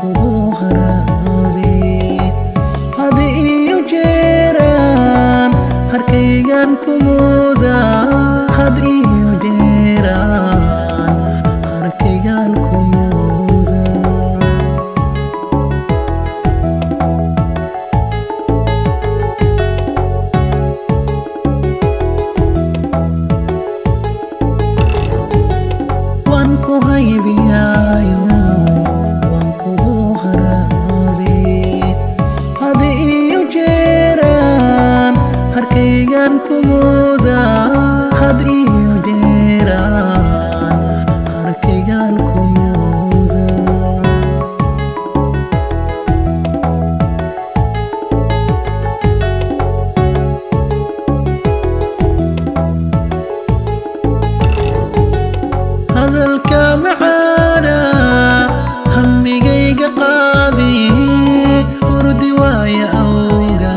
kugu haraabay hadi iyo jeeraan harkaygan kumooda hadi iyo jeeraan harkaygan kumooda waan ku haybiyaayo harkaygan kumooda had iyo jeeraan harkaygan kumooda hadalka macaana hammigayga qaadi hurdi waaya awga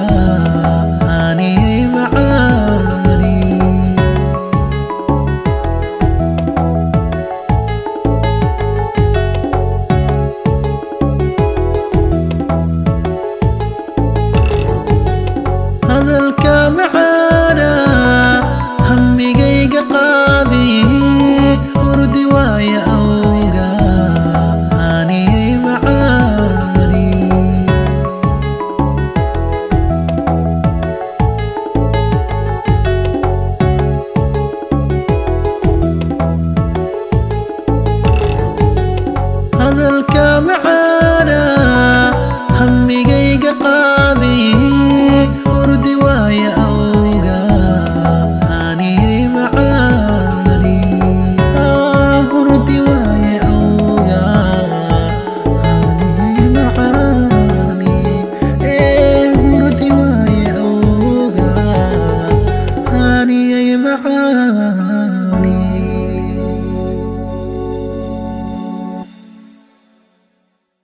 hadalka macaana hammigayga qaadi hurdi waaya awga aaniyay macaani hadalka macaana